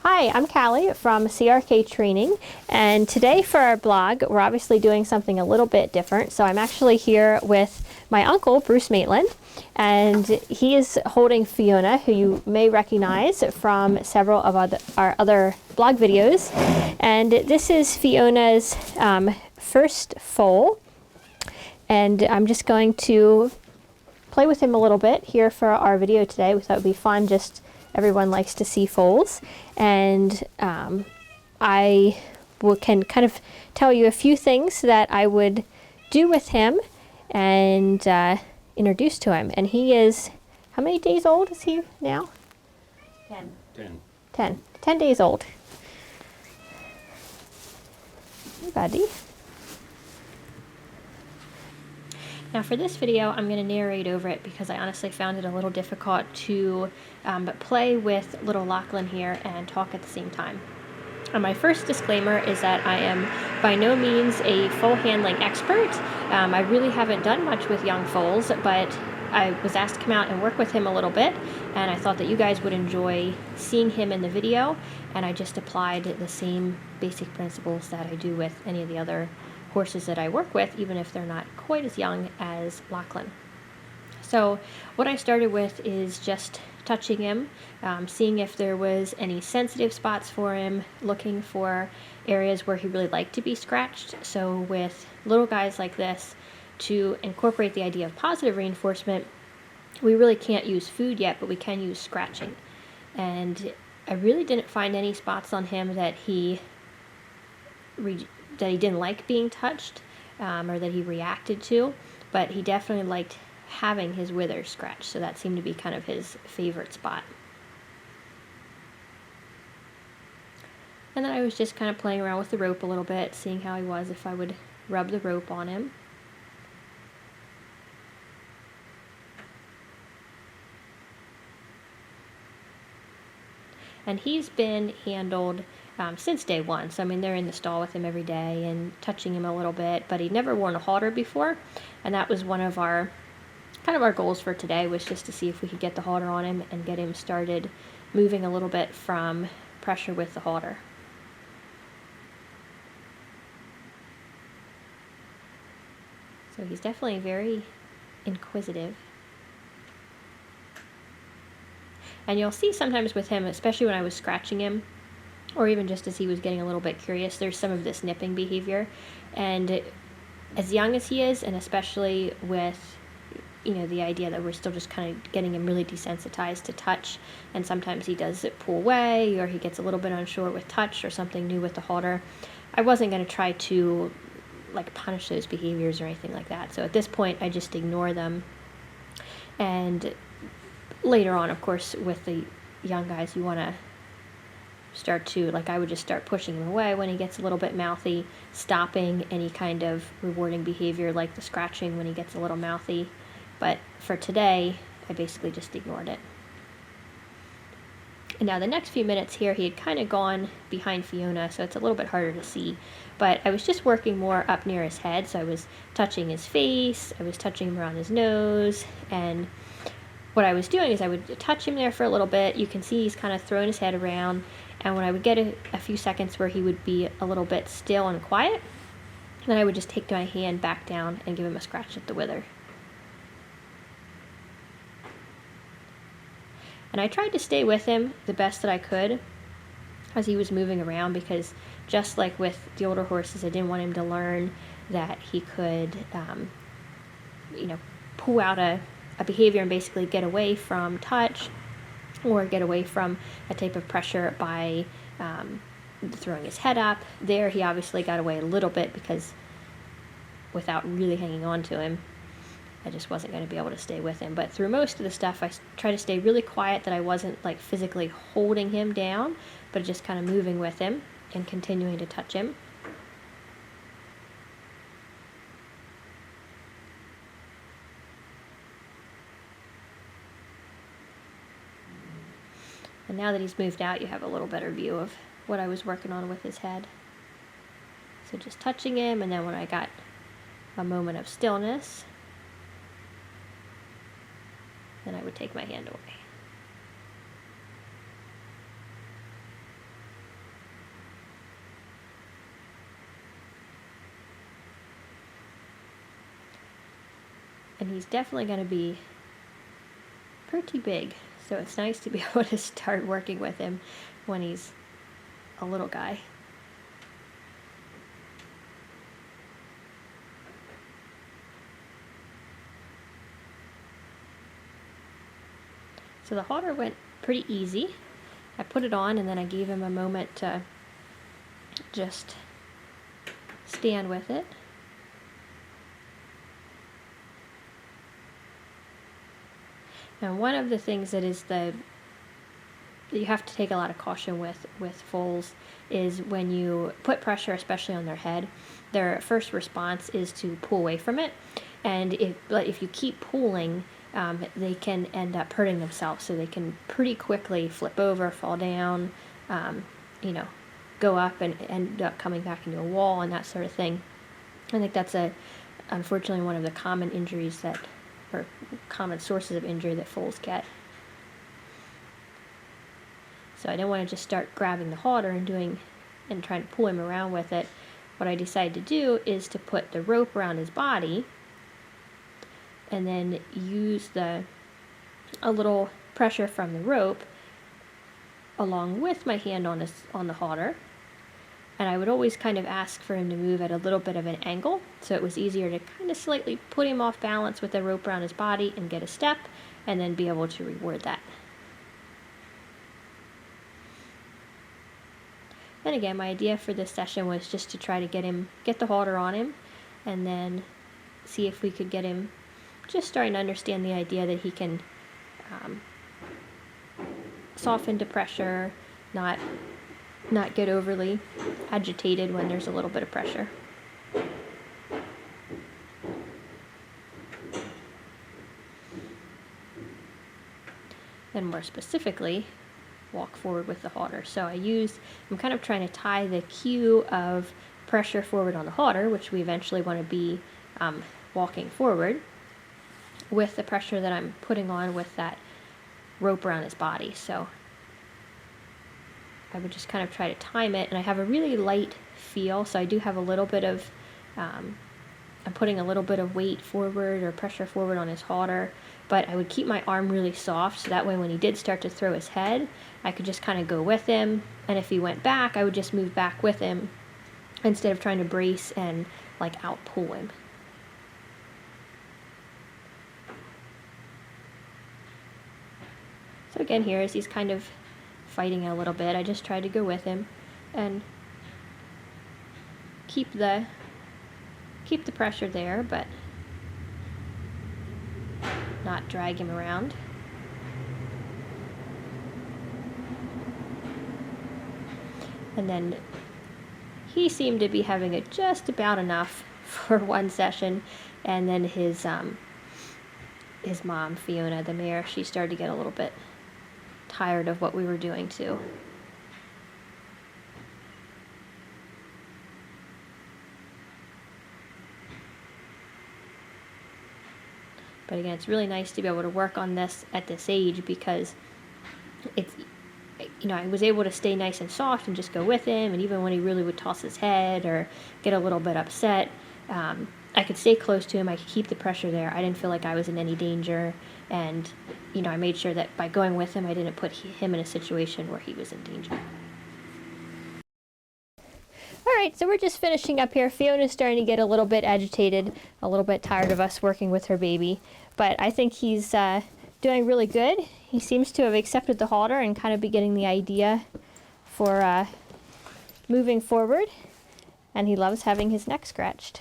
Hi, I'm Callie from CRK Training, and today for our blog, we're obviously doing something a little bit different. So I'm actually here with my uncle, Bruce Maitland, and he is holding Fiona, who you may recognize from several of our other blog videos. And this is Fiona's first foal, and I'm just going to play with him a little bit here for our video today. We thought it would be fun, just everyone likes to see foals, and I can kind of tell you a few things that I would do with him and introduce to him. And he is, how many days old is he now? 10 days old. Hey, buddy. Now for this video, I'm going to narrate over it because I honestly found it a little difficult to play with little Lochlan here and talk at the same time. My first disclaimer is that I am by no means a foal handling expert. I really haven't done much with young foals, but I was asked to come out and work with him a little bit, and I thought that you guys would enjoy seeing him in the video, and I just applied the same basic principles that I do with any of the other horses that I work with, even if they're not quite as young as Lochlan. So what I started with is just touching him, seeing if there was any sensitive spots for him, looking for areas where he really liked to be scratched. So with little guys like this, to incorporate the idea of positive reinforcement, we really can't use food yet, but we can use scratching. And I really didn't find any spots on him that he didn't like being touched or that he reacted to, but he definitely liked having his withers scratched, so that seemed to be kind of his favorite spot. And then I was just kind of playing around with the rope a little bit, seeing how he was, if I would rub the rope on him. And he's been handled since day one. So I mean, they're in the stall with him every day and touching him a little bit, but he'd never worn a halter before, and that was one of our goals for today, was just to see if we could get the halter on him and get him started moving a little bit from pressure with the halter. So he's definitely very inquisitive. And you'll see sometimes with him, especially when I was scratching him, or even just as he was getting a little bit curious, there's some of this nipping behavior. And as young as he is, and especially with, the idea that we're still just kind of getting him really desensitized to touch, and sometimes he does it pull away, or he gets a little bit unsure with touch or something new with the halter, I wasn't going to try to punish those behaviors or anything like that. So at this point, I just ignore them. And later on, of course, with the young guys, you want to start to, I would just start pushing him away when he gets a little bit mouthy, stopping any kind of rewarding behavior like the scratching when he gets a little mouthy. But for today, I basically just ignored it. And now the next few minutes here, he had kind of gone behind Fiona, so it's a little bit harder to see. But I was just working more up near his head, so I was touching his face, I was touching him around his nose, and what I was doing is I would touch him there for a little bit. You can see he's kind of throwing his head around, and when I would get a few seconds where he would be a little bit still and quiet, then I would just take my hand back down and give him a scratch at the wither. And I tried to stay with him the best that I could as he was moving around, because just like with the older horses, I didn't want him to learn that he could, pull out a behavior and basically get away from touch or get away from a type of pressure by throwing his head up. There he obviously got away a little bit, because without really hanging on to him, I just wasn't going to be able to stay with him. But through most of the stuff, I try to stay really quiet, that I wasn't physically holding him down, but just kind of moving with him and continuing to touch him. And now that he's moved out, you have a little better view of what I was working on with his head. So just touching him, and then when I got a moment of stillness, then I would take my hand away. and he's definitely going to be pretty big. So it's nice to be able to start working with him when he's a little guy. So the halter went pretty easy. I put it on and then I gave him a moment to just stand with it. And one of the things that you have to take a lot of caution with foals is when you put pressure, especially on their head, their first response is to pull away from it. And if you keep pulling, they can end up hurting themselves. So they can pretty quickly flip over, fall down, go up and end up coming back into a wall and that sort of thing. I think that's unfortunately one of the common injuries or common sources of injury that foals get. So I didn't want to just start grabbing the halter and trying to pull him around with it. What I decided to do is to put the rope around his body and then use a little pressure from the rope along with my hand on the halter. And I would always kind of ask for him to move at a little bit of an angle, so it was easier to kind of slightly put him off balance with the rope around his body and get a step, and then be able to reward that. And again, my idea for this session was just to try to get the halter on him, and then see if we could get him just starting to understand the idea that he can soften to pressure, not get overly agitated when there's a little bit of pressure. And more specifically, walk forward with the halter. So I'm kind of trying to tie the cue of pressure forward on the halter, which we eventually want to be walking forward, with the pressure that I'm putting on with that rope around his body. So I would just kind of try to time it, and I have a really light feel, so I do have a little bit of, I'm putting a little bit of weight forward or pressure forward on his halter, but I would keep my arm really soft, so that way when he did start to throw his head, I could just kind of go with him, and if he went back, I would just move back with him, instead of trying to brace and like out pull him. So again, here as he's kind of fighting a little bit, I just tried to go with him and keep the pressure there, but not drag him around. And then he seemed to be having it just about enough for one session, and then his mom, Fiona, the mare, she started to get a little bit tired of what we were doing too. But again, it's really nice to be able to work on this at this age, because it's, I was able to stay nice and soft and just go with him, and even when he really would toss his head or get a little bit upset, I could stay close to him, I could keep the pressure there, I didn't feel like I was in any danger, and I made sure that by going with him, I didn't put him in a situation where he was in danger. Alright, so we're just finishing up here. Fiona's starting to get a little bit agitated, a little bit tired of us working with her baby, but I think he's doing really good. He seems to have accepted the halter and kind of be getting the idea for moving forward, and he loves having his neck scratched.